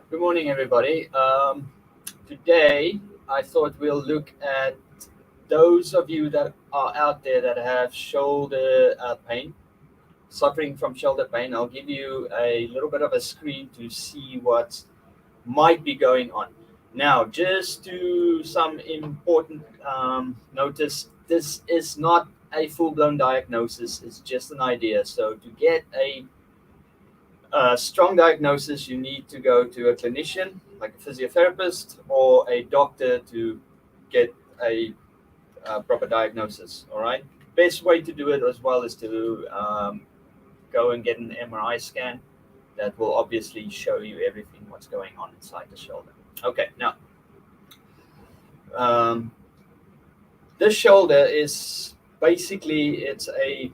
Good morning, everybody. Today, I thought we'll look at those of you that are out there that have shoulder pain, suffering from shoulder pain. I'll give you a little bit of a screen to see what might be going on. Now, just to some important notice, this is not a full blown diagnosis, it's just an idea. So, to get a strong diagnosis, you need to go to a clinician, like a physiotherapist, or a doctor to get a proper diagnosis. All right. Best way to do it as well is to go and get an MRI scan. That will obviously show you everything what's going on inside the shoulder. Okay. Now, um, this shoulder is basically it's a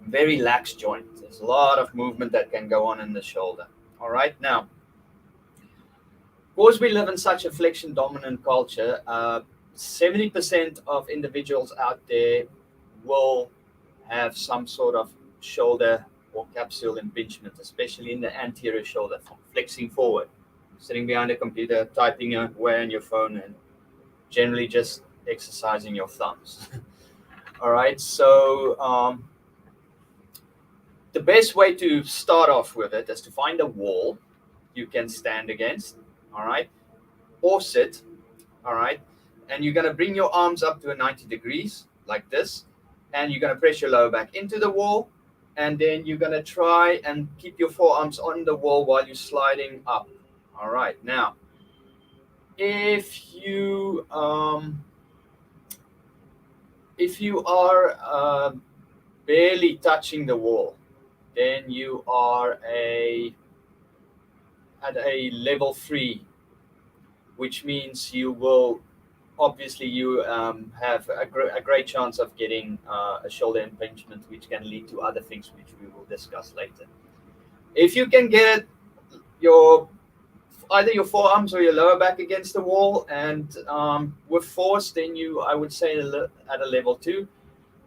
very lax joint. There's a lot of movement that can go on in the shoulder. All right. Now, because we live in such a flexion dominant culture, 70% of individuals out there will have some sort of shoulder or capsule impingement, especially in the anterior shoulder, from flexing forward, sitting behind a computer, typing away on your phone, and generally just exercising your thumbs. All right, so the best way to start off with it is to find a wall you can stand against, all right, or sit, all right, and you're going to bring your arms up to a 90 degrees like this, and you're going to press your lower back into the wall, and then you're going to try and keep your forearms on the wall while you're sliding up. All right, now if you are barely touching the wall, then you are at a level 3, which means you will obviously you have a great chance of getting a shoulder impingement, which can lead to other things which we will discuss later. If you can get your either your forearms or your lower back against the wall and with force, then you I would say at a level 2,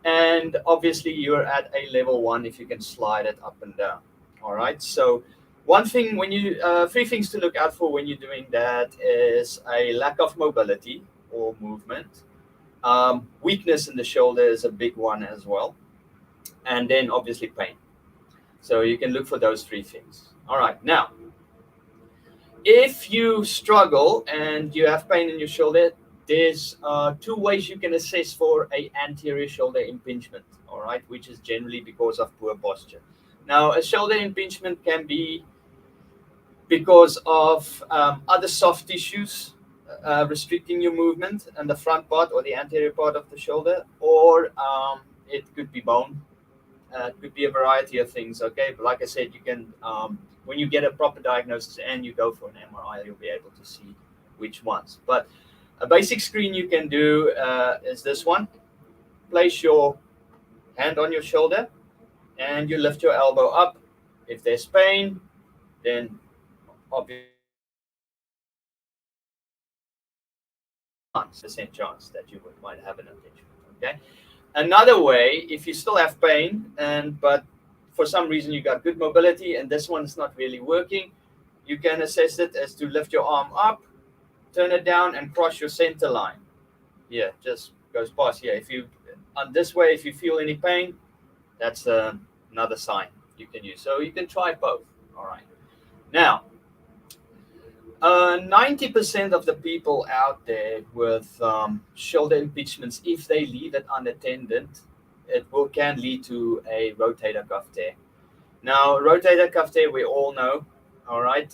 and obviously you're at a level 1 if you can slide it up and down. All right, so one thing when you three things to look out for when you're doing that is a lack of mobility or movement. Weakness in the shoulder is a big one as well, and then obviously pain. So you can look for those three things. All right, now if you struggle and you have pain in your shoulder, there's two ways you can assess for a anterior shoulder impingement. All right, which is generally because of poor posture. Now, a shoulder impingement can be because of other soft tissues restricting your movement in the front part or the anterior part of the shoulder, or it could be bone. It could be a variety of things. Okay, but like I said, you can when you get a proper diagnosis and you go for an MRI, you'll be able to see which ones. But a basic screen you can do is this one. Place your hand on your shoulder and you lift your elbow up. If there's pain, then obviously percent chance that you might have an impingement. Okay. Another way, if you still have pain and but for some reason you got good mobility and this one's not really working, you can assess it as to lift your arm up, turn it down, and cross your center line. Yeah, just goes past here. If you on this way, if you feel any pain, that's another sign you can use. So you can try both. All right. Now, 90% of the people out there with shoulder impingements, if they leave it unattended, can lead to a rotator cuff tear. Now, rotator cuff tear, we all know. All right.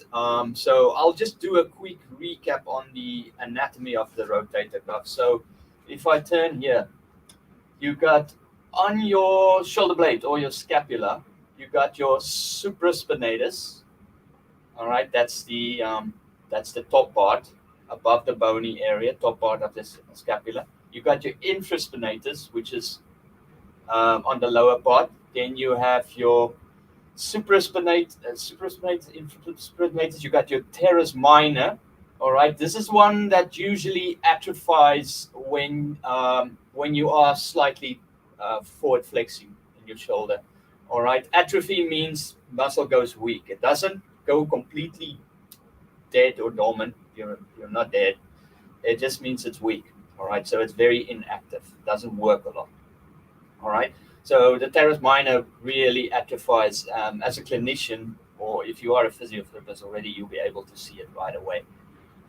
So I'll just do a quick recap on the anatomy of the rotator cuff. So if I turn here, you got on your shoulder blade or your scapula, you got your supraspinatus. All right, that's the top part above the bony area, top part of this scapula. You got your infraspinatus, which is on the lower part. Then you have your infraspinatus. You got your teres minor. All right, this is one that usually atrophies when you are slightly forward flexing in your shoulder. All right, atrophy means muscle goes weak. It doesn't go completely dead or dormant. You're not dead. It just means it's weak. All right. So it's very inactive. Doesn't work a lot. All right. So the teres minor really atrophies as a clinician, or if you are a physiotherapist already, you'll be able to see it right away.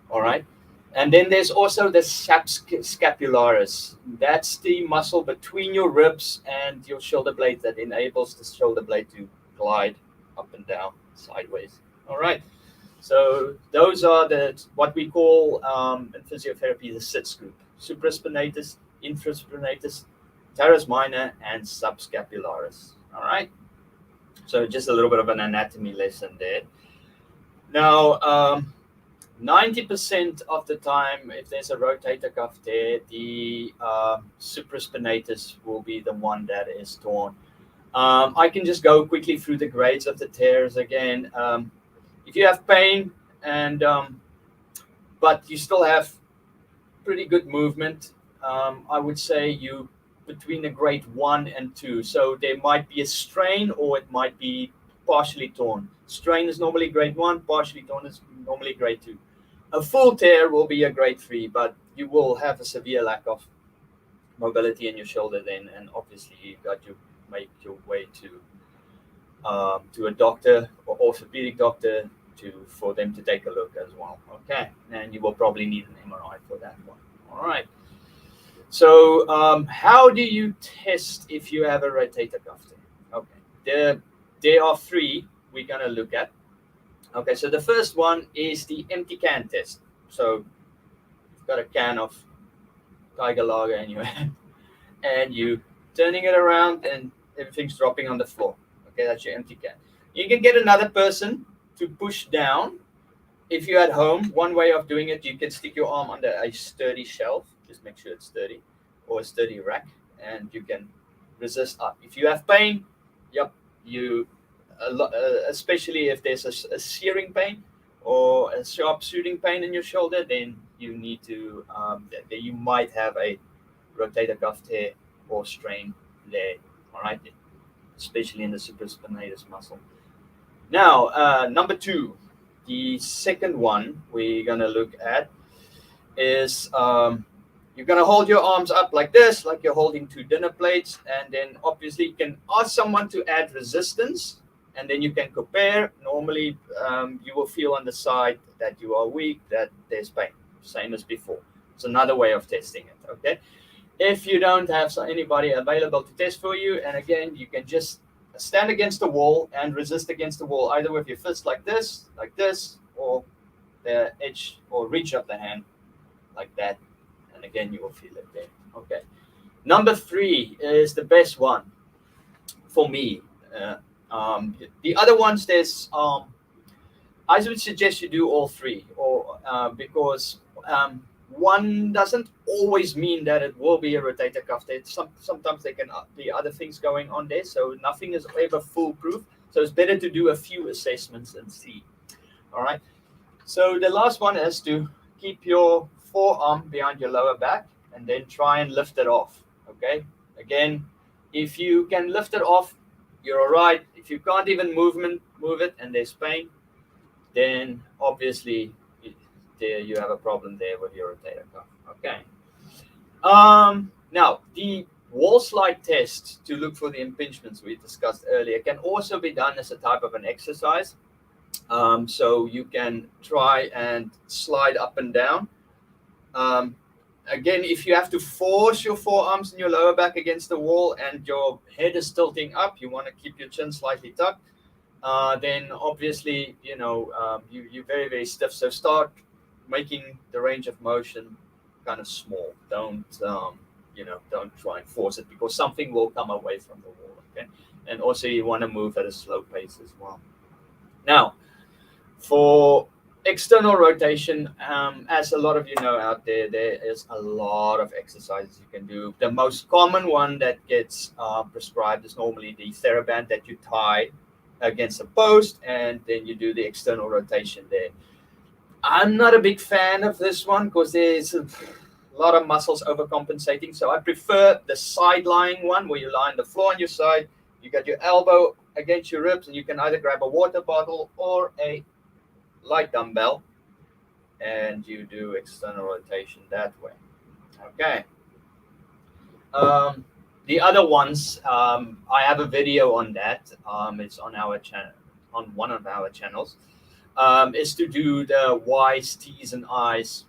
All right. And then there's also the subscapularis. That's the muscle between your ribs and your shoulder blade that enables the shoulder blade to glide up and down sideways. All right. So those are the what we call in physiotherapy the SITS group: supraspinatus, infraspinatus, teres minor, and subscapularis. All right. So just a little bit of an anatomy lesson there. Now, 90% of the time, if there's a rotator cuff there, the supraspinatus will be the one that is torn. I can just go quickly through the grades of the tears again. If you have pain and but you still have pretty good movement, I would say you between a grade 1 and 2. So there might be a strain or it might be partially torn. Strain is normally grade 1, partially torn is normally grade 2. A full tear will be a grade 3, but you will have a severe lack of mobility in your shoulder then, and obviously you've got to make your way to a doctor or orthopedic doctor for them to take a look as well. Okay, and you will probably need an MRI for that one. All right. So how do you test if you have a rotator cuff tear? Okay, there are three we're gonna look at. Okay, so the first one is the empty can test. So you've got a can of Tiger Lager in your hand, and you turning it around, and everything's dropping on the floor. Okay, that's your empty can. You can get another person to push down. If you're at home, one way of doing it, you can stick your arm under a sturdy shelf. Just make sure it's sturdy, or a sturdy rack, and you can resist up. If you have pain, yep, especially if there's a searing pain or a sharp shooting pain in your shoulder, then you need to you might have a rotator cuff tear or strain there. All right, especially in the supraspinatus muscle. Now, number 2, the second one we're gonna look at is you're gonna hold your arms up like this, like you're holding 2 dinner plates, and then obviously you can ask someone to add resistance, and then you can compare. Normally, you will feel on the side that you are weak, that there's pain, same as before. It's another way of testing it. Okay, if you don't have anybody available to test for you, and again, you can just stand against the wall and resist against the wall, either with your fist like this, or the edge, or reach up the hand like that, and again you will feel it there. Okay, number 3 is the best one for me. The other ones, there's I would suggest you do all 3, or because one doesn't always mean that it will be a rotator cuff tear. Sometimes there can be other things going on there, so nothing is ever foolproof. So it's better to do a few assessments and see. All right. So the last one is to keep your forearm behind your lower back and then try and lift it off. Okay. Again, if you can lift it off, you're all right. If you can't even move it, and there's pain, then obviously you have a problem there with your rotator cuff. Okay. Now the wall slide test to look for the impingements we discussed earlier can also be done as a type of an exercise. So you can try and slide up and down. Again, if you have to force your forearms and your lower back against the wall and your head is tilting up, you want to keep your chin slightly tucked, then obviously, you're very, very stiff. So start making the range of motion kind of small. Don't try and force it, because something will come away from the wall. Okay. And also you want to move at a slow pace as well. Now, for external rotation, as a lot of you know out there is a lot of exercises you can do. The most common one that gets prescribed is normally the TheraBand that you tie against a post, and then you do the external rotation there. I'm not a big fan of this one because there's a lot of muscles overcompensating. So I prefer the side lying one, where you lie on the floor on your side, you got your elbow against your ribs, and you can either grab a water bottle or a light dumbbell, and you do external rotation that way. Okay. Um, the other ones, I have a video on that. It's on our channel, on one of our channels. Is to do the Y's, T's, and I's.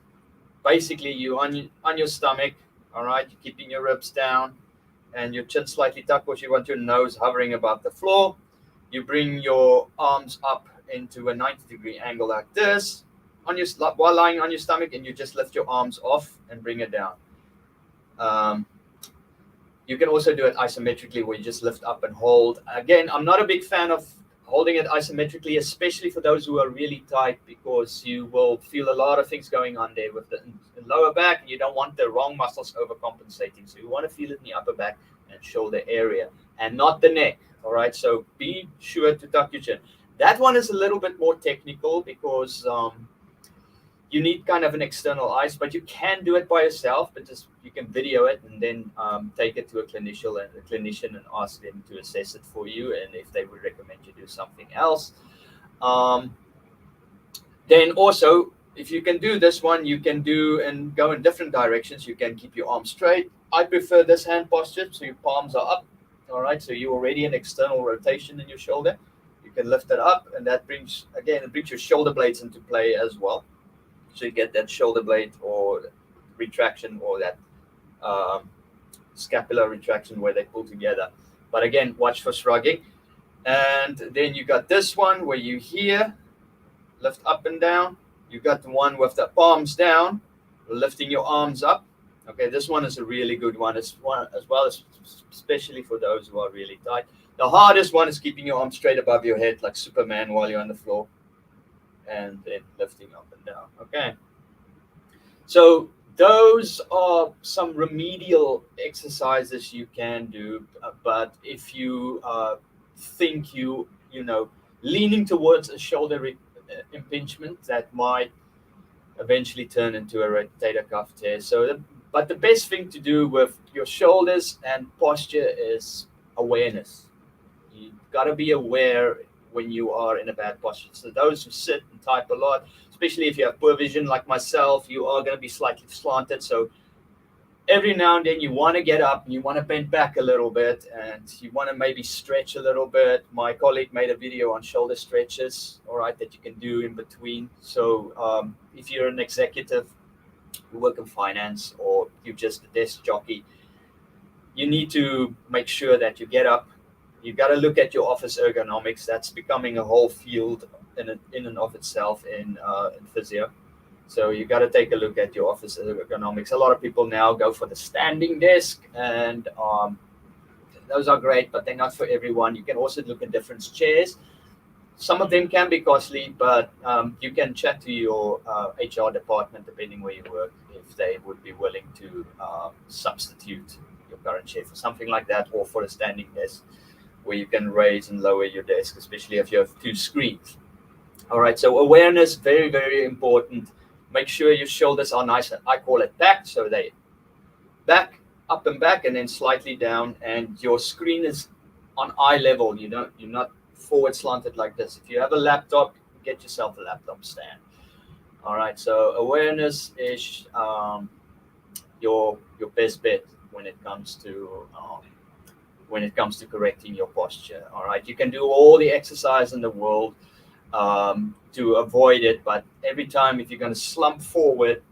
Basically, you on your stomach. All right, you're keeping your ribs down and your chin slightly tucked, because you want your nose hovering above the floor. You bring your arms up into a 90-degree angle like this on your while lying on your stomach, and you just lift your arms off and bring it down. Um, you can also do it isometrically, where you just lift up and hold. Again, I'm not a big fan of holding it isometrically, especially for those who are really tight, because you will feel a lot of things going on there with the lower back, and you don't want the wrong muscles overcompensating. So you want to feel it in the upper back and shoulder area, and not the neck. All right. So be sure to tuck your chin. That one is a little bit more technical, because you need kind of an external eyes, but you can do it by yourself. But just you can video it and then take it to a clinician and ask them to assess it for you, and if they would recommend you do something else. Um, then also, if you can do this one, you can do and go in different directions. You can keep your arms straight. I prefer this hand posture, so your palms are up. All right, so you're already an external rotation in your shoulder. You can lift it up, and that brings your shoulder blades into play as well. So you get that shoulder blade or retraction, or that um, scapular retraction where they pull together. But again, watch for shrugging. And then you got this one where you here lift up and down. You got the one with the palms down, lifting your arms up. Okay, this one is a really good one as well, especially for those who are really tight. The hardest one is keeping your arms straight above your head like Superman while you're on the floor, and then lifting up and down. Okay. So those are some remedial exercises you can do. But if you think you know leaning towards a shoulder impingement, that might eventually turn into a rotator cuff tear. But the best thing to do with your shoulders and posture is awareness. You've got to be aware when you are in a bad posture. So those who sit and type a lot, especially if you have poor vision like myself, you are going to be slightly slanted. So every now and then you want to get up and you want to bend back a little bit, and you want to maybe stretch a little bit. My colleague made a video on shoulder stretches, all right, that you can do in between. So if you're an executive, you work in finance, or you're just a desk jockey, you need to make sure that you get up. You got to look at your office ergonomics. That's becoming a whole field in and of itself in physio. So you got to take a look at your office ergonomics. A lot of people now go for the standing desk, and those are great, but they're not for everyone. You can also look at different chairs. Some of them can be costly, but you can chat to your HR department, depending where you work, if they would be willing to substitute your current chair for something like that, or for a standing desk where you can raise and lower your desk, especially if you have two screens. All right, so awareness, very, very important. Make sure your shoulders are nice. I call it back, so they back, up and back, and then slightly down, and your screen is on eye level. You're not forward slanted like this. If you have a laptop, get yourself a laptop stand. All right, so awareness is your best bet when it comes to correcting your posture. All right, you can do all the exercise in the world to avoid it, but every time if you're going to slump forward,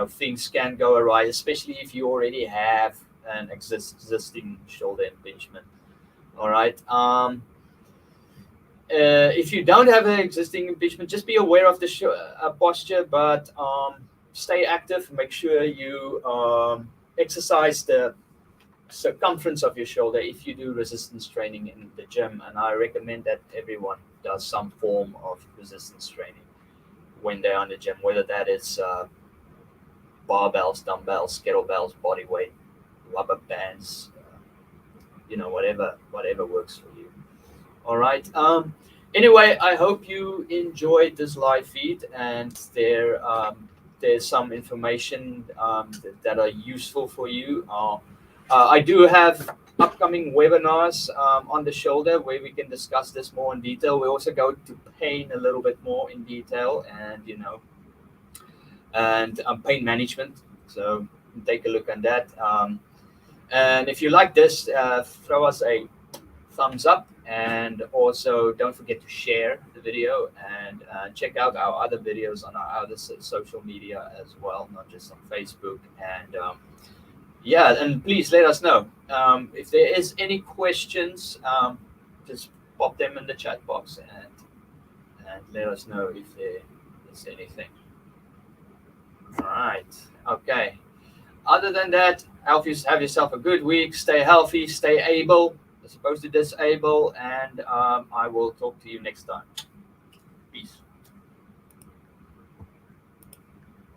things can go awry, especially if you already have an existing shoulder impingement. All right. If you don't have an existing impingement, just be aware of the posture, but stay active. Make sure you exercise the circumference of your shoulder if you do resistance training in the gym, and I recommend that everyone does some form of resistance training when they're on the gym, whether that is barbells, dumbbells, kettlebells, body weight, rubber bands, whatever works for you. All right. Anyway, I hope you enjoyed this live feed, and there's some information that are useful for you. I do have upcoming webinars on the shoulder where we can discuss this more in detail. We also go to pain a little bit more in detail, and and pain management. So take a look at that. And if you like this, throw us a thumbs up, and also don't forget to share the video, and check out our other videos on our other social media as well, not just on Facebook. And yeah, and please let us know if there is any questions. Just pop them in the chat box, and let us know if there is anything. All right. Okay. Other than that, have yourself a good week. Stay healthy, stay able, as opposed to disable, and I will talk to you next time.